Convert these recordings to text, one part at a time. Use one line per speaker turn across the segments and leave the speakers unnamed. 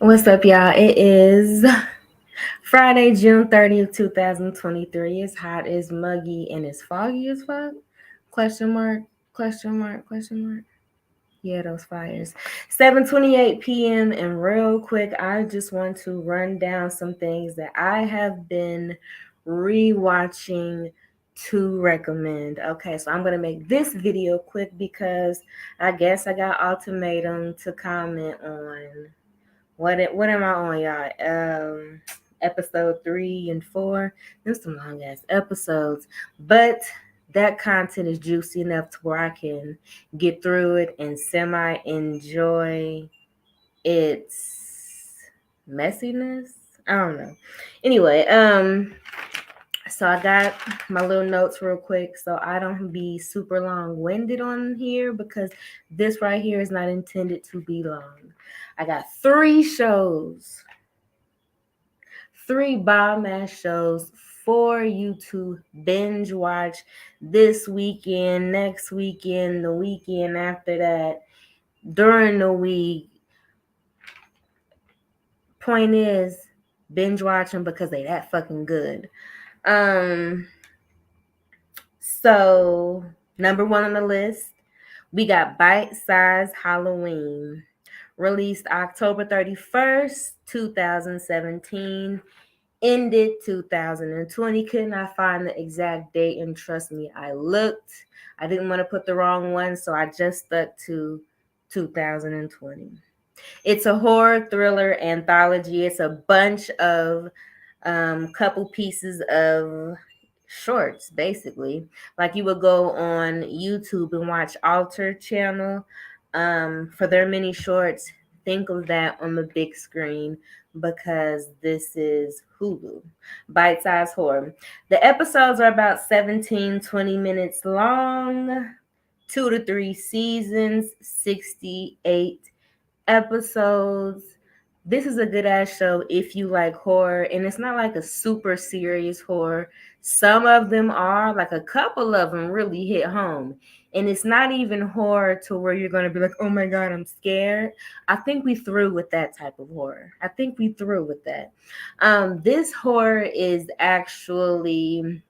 What's up, y'all? It is Friday, June 30th, 2023. It's hot, it's muggy, and it's foggy as fuck. Question mark, question mark, question mark. Yeah, those fires. 7:28 p.m. And real quick, I just want to run down some things that I have been rewatching to recommend. Okay, so I'm gonna make this video quick because I guess I got ultimatum to comment on what am I on, y'all? Episode 3 and 4. There's some long ass episodes, but that content is juicy enough to where I can get through it and semi enjoy its messiness. I don't know. Anyway, so I got my little notes real quick so I don't be super long-winded on here because this right here is not intended to be long. I got 3 bomb ass shows for you to binge watch this weekend, next weekend, the weekend after that, during the week. Point is, binge watch them because they that fucking good. So number 1 on the list, we got Bite Size Halloween, released October 31st, 2017, ended 2020. Could not find the exact date, and trust me, I looked. I didn't want to put the wrong one, so I just stuck to 2020. It's a horror thriller anthology. It's a bunch of couple pieces of shorts, basically. Like you would go on YouTube and watch Alter channel for their mini shorts. Think of that on the big screen because this is Hulu. Bite size horror. The episodes are about 17-20 minutes long, 2 to 3 seasons, 68 episodes. This is a good ass show if you like horror, and it's not like a super serious horror. Some of them are, like a couple of them really hit home. And it's not even horror to where you're going to be like, oh my God, I'm scared. I think we through with that type of horror. I think we through with that. This horror is actually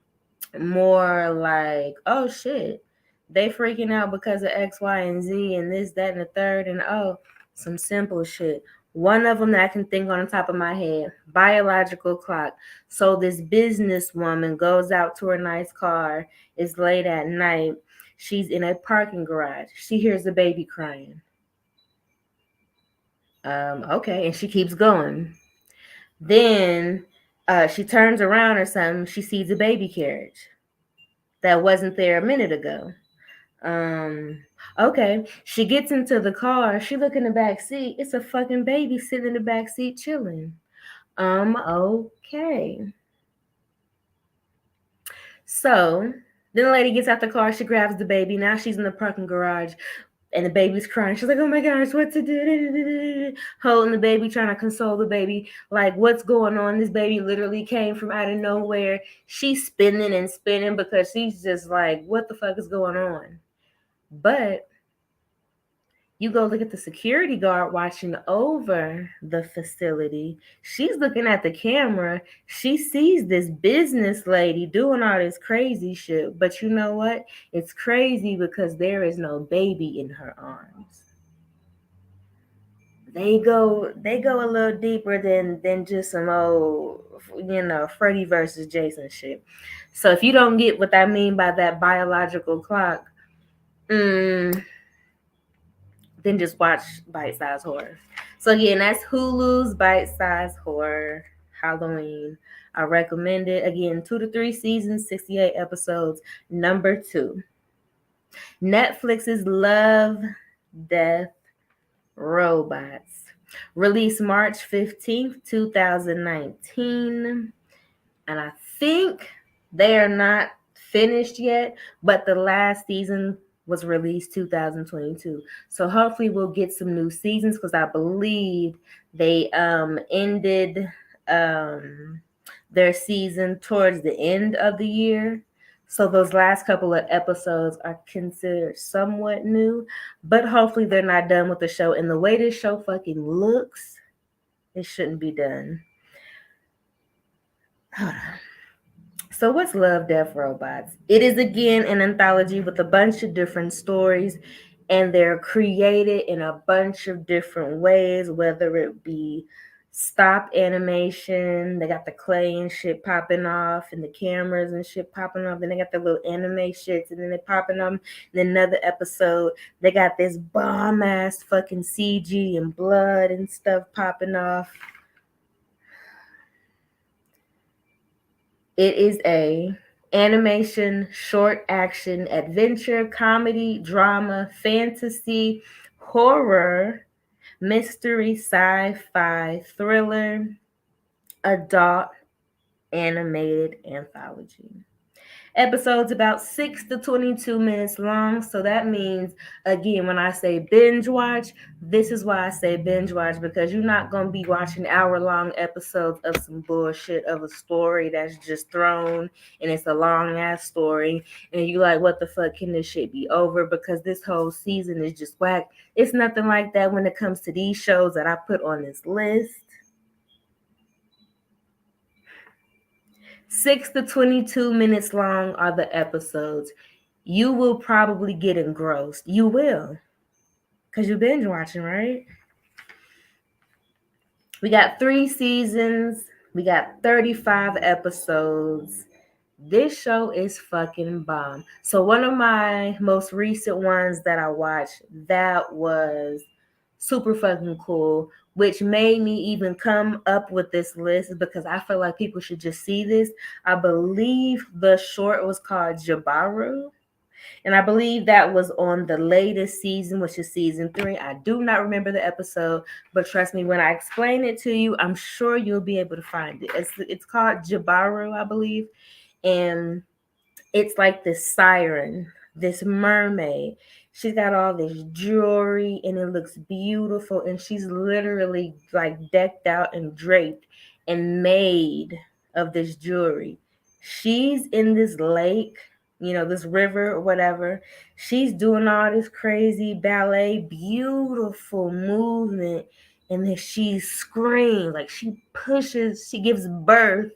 more like, oh shit, they freaking out because of X, Y, and Z, and this, that, and the third, and oh, some simple shit. One of them that I can think on the top of my head, biological clock. So this businesswoman goes out to her nice car. It's late at night. She's in a parking garage. She hears the baby crying. Okay, and she keeps going. Then she turns around or something. She sees a baby carriage that wasn't there a minute ago. Okay. She gets into the car. She look in the back seat. It's a fucking baby sitting in the back seat chilling. Okay. So then the lady gets out the car. She grabs the baby. Now she's in the parking garage. And the baby's crying. She's like, oh my gosh, what to do? Holding the baby, trying to console the baby. Like, what's going on? This baby literally came from out of nowhere. She's spinning and spinning because she's just like, what the fuck is going on? But you go look at the security guard watching over the facility. She's looking at the camera. She sees this business lady doing all this crazy shit. But you know what? It's crazy because there is no baby in her arms. They go a little deeper than just some old, Freddy versus Jason shit. So if you don't get what I mean by that biological clock, then just watch Bite Size Horror. So again, that's Hulu's Bite Size Horror Halloween. I recommend it. Again, 2 to 3 seasons, 68 episodes. Number 2, Netflix's Love, Death, Robots. Released March 15th, 2019. And I think they are not finished yet, but the last season was released 2022. So hopefully we'll get some new seasons because I believe they ended their season towards the end of the year. So those last couple of episodes are considered somewhat new, but hopefully they're not done with the show. And the way this show fucking looks, It shouldn't be done. Hold on. So, what's Love, Death, Robots? It is again an anthology with a bunch of different stories, and they're created in a bunch of different ways, whether it be stop animation, they got the clay and shit popping off, and the cameras and shit popping off, then they got the little anime shits, and then they popping them. Then another episode, they got this bomb ass fucking CG and blood and stuff popping off. It is a animation, short action, adventure, comedy, drama, fantasy, horror, mystery, sci-fi, thriller, adult animated anthology. Episodes about 6 to 22 minutes long. So that means, again, when I say binge watch, this is why I say binge watch, because you're not going to be watching hour-long episodes of some bullshit of a story that's just thrown, and it's a long-ass story, and you like, what the fuck, can this shit be over? Because this whole season is just whack. It's nothing like that when it comes to these shows that I put on this list. 6 to 22 minutes long are the episodes. You will probably get engrossed. You will. Because you're binge watching, right? We got 3 seasons. We got 35 episodes. This show is fucking bomb. So one of my most recent ones that I watched, that was super fucking cool, which made me even come up with this list because I feel like people should just see this. I believe the short was called Jabaru. And I believe that was on the latest season, which is season 3. I do not remember the episode, but trust me, when I explain it to you, I'm sure you'll be able to find it. It's called Jabaru, I believe. And it's like this siren, this mermaid. She's got all this jewelry and it looks beautiful. And she's literally like decked out and draped and made of this jewelry. She's in this lake, this river or whatever. She's doing all this crazy ballet, beautiful movement. And then she screams, like she gives birth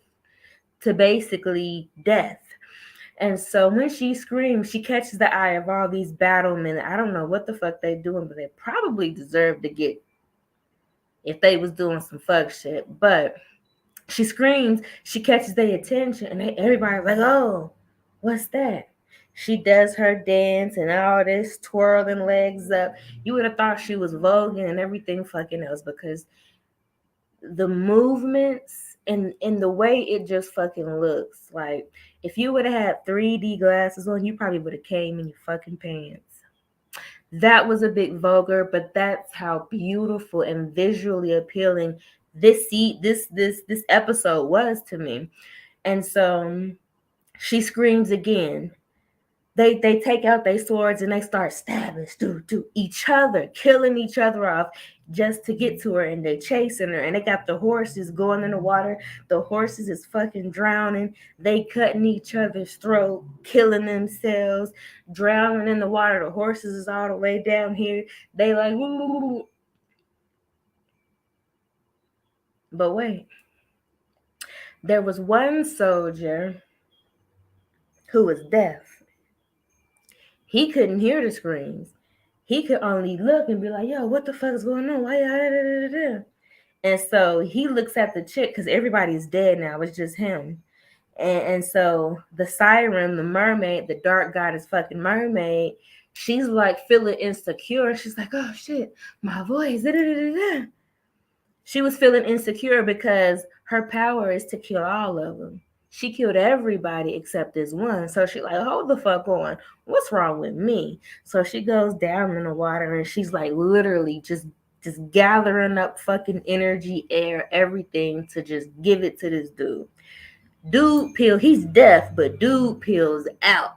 to basically death. And so when she screams, she catches the eye of all these battlemen. I don't know what the fuck they doing, but they probably deserve to get if they was doing some fuck shit. But she screams, she catches their attention, and everybody's like, oh, what's that? She does her dance and all this twirling legs up. You would have thought she was voguing and everything fucking else because the movements and the way it just fucking looks. Like if you would have had 3D glasses on, you probably would have came in your fucking pants. That was a bit vulgar, but that's how beautiful and visually appealing this episode was to me. And so she screams again. They take out their swords and they start stabbing to each other, killing each other off just to get to her, and they chasing her, and they got the horses going in the water. The horses is fucking drowning. They cutting each other's throat, killing themselves, drowning in the water. The horses is all the way down here. They like, woo. But wait, there was one soldier who was deaf. He couldn't hear the screams. He could only look and be like, yo, what the fuck is going on? Why y'all? And so he looks at the chick because everybody's dead now. It's just him. And so the siren, the mermaid, the dark goddess fucking mermaid, she's like feeling insecure. She's like, oh shit, my voice. She was feeling insecure because her power is to kill all of them. She killed everybody except this one. So she like, hold the fuck on. What's wrong with me? So she goes down in the water and she's like literally just gathering up fucking energy, air, everything to just give it to this dude. He's deaf, but dude peels out.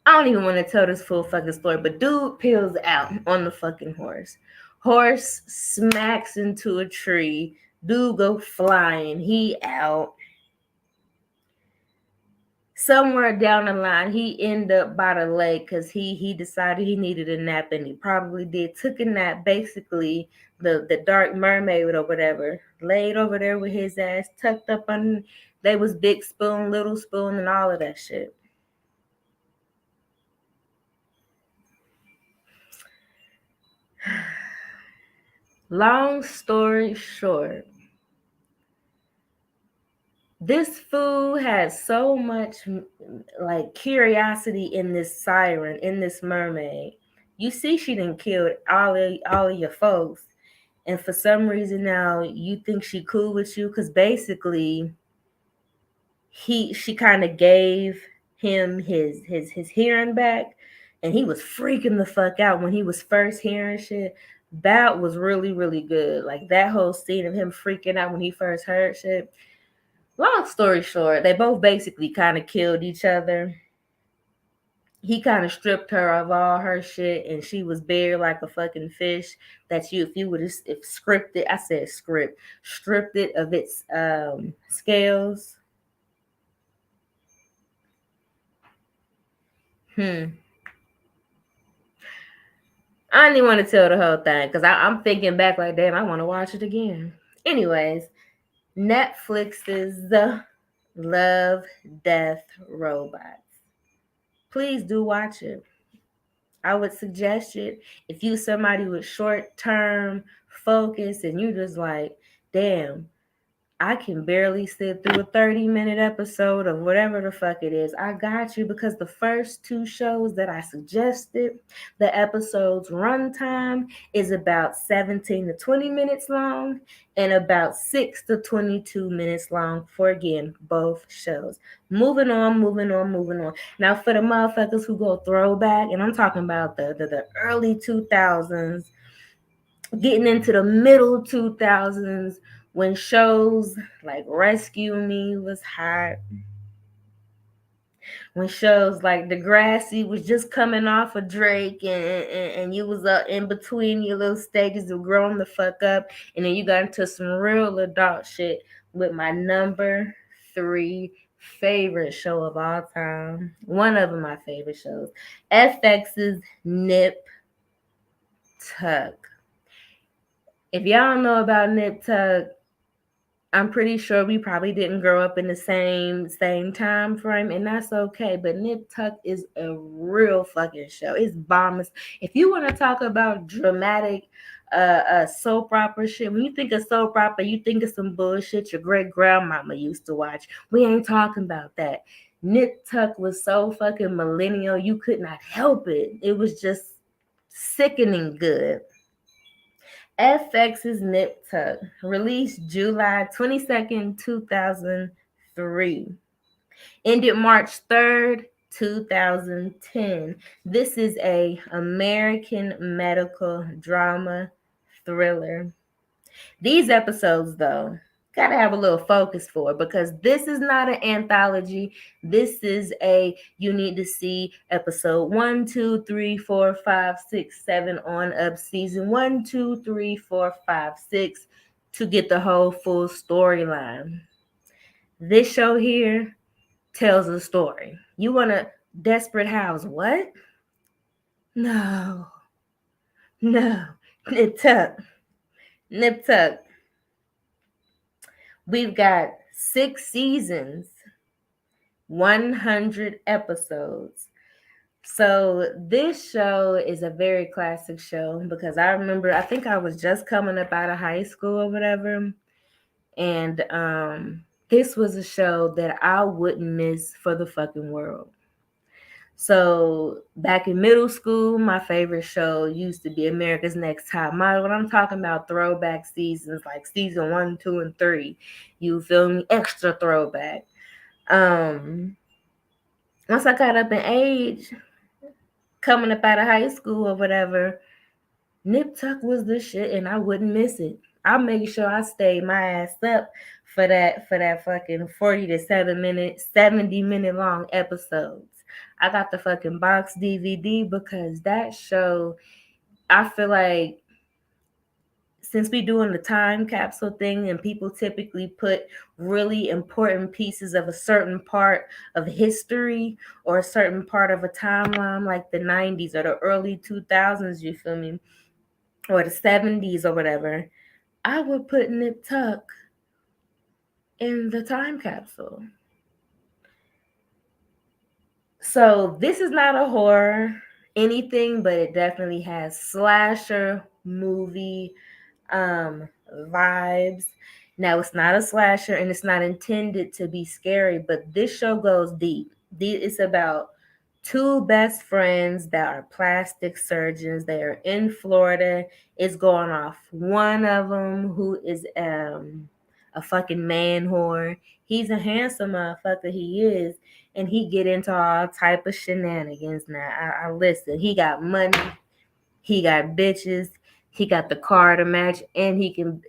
I don't even want to tell this full fucking story, but dude peels out on the fucking horse. Horse smacks into a tree. Dude go flying. He out. somewhere down the line, he ended up by the lake because he decided he needed a nap, and he probably did. Took a nap, basically. The dark mermaid or whatever laid over there with his ass tucked up on. They was big spoon, little spoon, and all of that shit. Long story short, this fool has so much like curiosity in this siren, in this mermaid. You see, she done killed all of your folks, and for some reason now you think she cool with you because basically she kind of gave him his hearing back, and he was freaking the fuck out when he was first hearing shit. That was really really good. Like that whole scene of him freaking out when he first heard shit. Long story short, they both basically kind of killed each other. He kind of stripped her of all her shit, and she was bare like a fucking fish. That you, if you would have if scripted, I said stripped it of its scales. I didn't even want to tell the whole thing because I'm thinking back like, damn, I want to watch it again. Anyways, Netflix's The Love, Death, Robots. Please do watch it. I would suggest it if you somebody with short term focus and you just like, damn, I can barely sit through a 30-minute episode of whatever the fuck it is. I got you because the first two shows that I suggested, the episode's runtime is about 17 to 20 minutes long and about 6 to 22 minutes long for, again, both shows. Moving on, moving on, moving on. Now, for the motherfuckers who go throwback, and I'm talking about the early 2000s, getting into the middle 2000s, when shows like Rescue Me was hot, when shows like Degrassi was just coming off of Drake, and you was in between your little stages of growing the fuck up, and then you got into some real adult shit with my number 3 favorite show of all time, one of my favorite shows, FX's Nip Tuck. If y'all don't know about Nip Tuck, I'm pretty sure we probably didn't grow up in the same time frame, and that's okay. But Nip Tuck is a real fucking show. It's bombers. If you want to talk about dramatic soap opera shit, when you think of soap opera, you think of some bullshit your great grandmama used to watch. We ain't talking about that. Nip Tuck was so fucking millennial, you could not help it. It was just sickening good. FX's Nip Tuck, released July 22nd, 2003. Ended March 3rd, 2010. This is a American medical drama thriller. These episodes, though, gotta have a little focus for, because this is not an anthology. This is a you need to see episode 1, 2, 3, 4, 5, 6, 7 on up, season 1, 2, 3, 4, 5, 6 to get the whole full storyline. This show here tells a story. You want a Desperate House? What? No. Nip Tuck. Nip Tuck. We've got 6 seasons, 100 episodes. So this show is a very classic show because I remember, I think I was just coming up out of high school or whatever. And this was a show that I wouldn't miss for the fucking world. So back in middle school, my favorite show used to be America's Next Top Model. When I'm talking about throwback seasons, like season 1, 2, and 3, you feel me? Extra throwback. Once I got up in age, coming up out of high school or whatever, Nip Tuck was the shit, and I wouldn't miss it. I'll make sure I stayed my ass up for that fucking 40 to 70-minute long episodes. I got the fucking box DVD because that show, I feel like since we doing the time capsule thing and people typically put really important pieces of a certain part of history or a certain part of a timeline, like the 90s or the early 2000s, you feel me, or the 70s or whatever, I would put Nip Tuck in the time capsule. So this is not a horror anything, but it definitely has slasher movie vibes. Now it's not a slasher and it's not intended to be scary, but this show goes deep. It's about two best friends that are plastic surgeons. They are in Florida. It's going off. One of them who is a fucking man whore. He's a handsome motherfucker. He is, and he get into all type of shenanigans. Now I listen. He got money. He got bitches. He got the car to match, and he can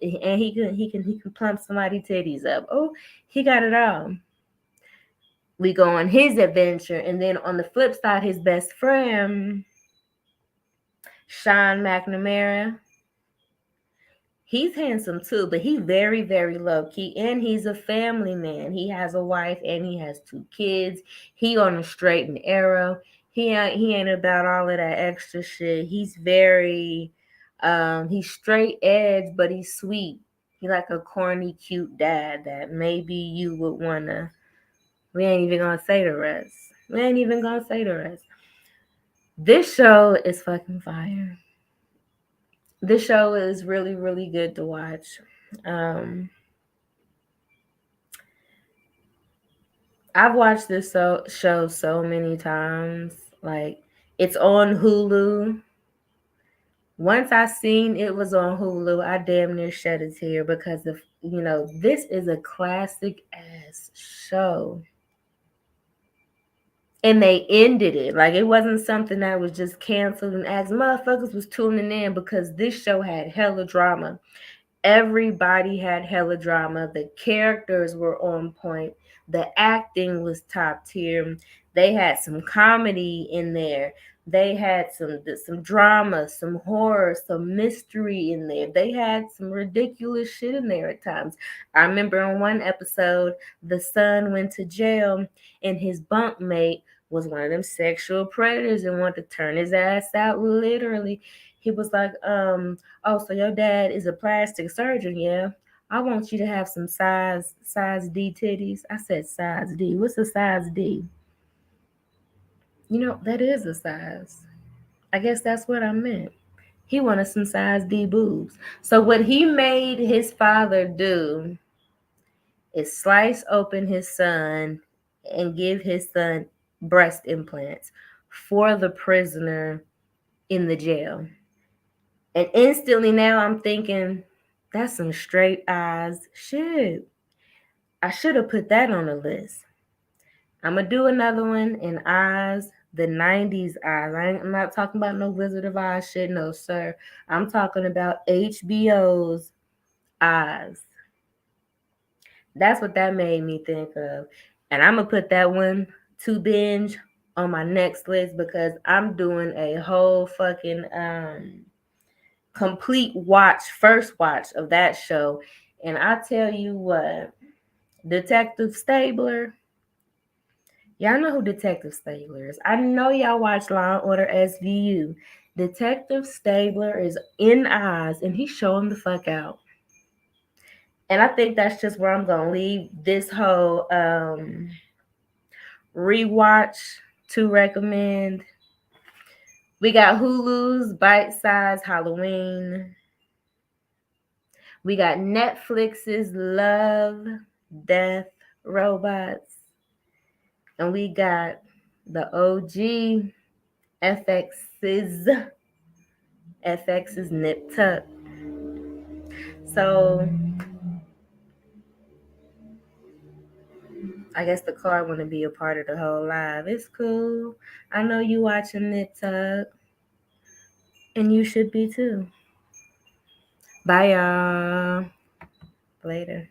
plump somebody titties up. Oh, he got it all. We go on his adventure, and then on the flip side, his best friend, Sean McNamara, he's handsome too, but he's very, very low key, and he's a family man. He has a wife and he has two kids. He on a straight and arrow. He ain't about all of that extra shit. He's very, he's straight edge, but he's sweet. He like a corny, cute dad that maybe you would wanna. We ain't even gonna say the rest. We ain't even gonna say the rest. This show is fucking fire. This show is really, really good to watch. I've watched this show so many times. Like, it's on Hulu. Once I seen it was on Hulu, I damn near shed a tear because of, this is a classic ass show. And they ended it. Like, it wasn't something that was just canceled and asked. Motherfuckers was tuning in because this show had hella drama. Everybody had hella drama. The characters were on point. The acting was top tier. They had some comedy in there. They had some drama, some horror, some mystery in there. They had some ridiculous shit in there at times. I remember in one episode, the son went to jail and his bunkmate was one of them sexual predators and wanted to turn his ass out literally. He was like, oh, so your dad is a plastic surgeon, yeah? I want you to have some size D titties. I said size D. What's a size D? That is a size. I guess that's what I meant. He wanted some size D boobs. So what he made his father do is slice open his son and give his son breast implants for the prisoner in the jail. And instantly now I'm thinking, that's some straight eyes shit. I should have put that on the list. I'm going to do another one in eyes, the 90s eyes. I'm not talking about no Wizard of Oz shit, no, sir. I'm talking about HBO's eyes. That's what that made me think of. And I'm going to put that one to binge on my next list because I'm doing a whole fucking complete first watch of that show. And I tell you what, Detective Stabler, y'all know who Detective Stabler is. I know y'all watch Law and Order SVU. Detective Stabler is in Oz and he's showing the fuck out. And I think that's just where I'm going to leave this whole rewatch to recommend. We got Hulu's Bite Size Halloween. We got Netflix's Love, Death, Robots. And we got the OG FX's Nip Tuck. So I guess the car want to be a part of the whole live. It's cool. I know you watching Nip Tuck. And you should be too. Bye, y'all. Later.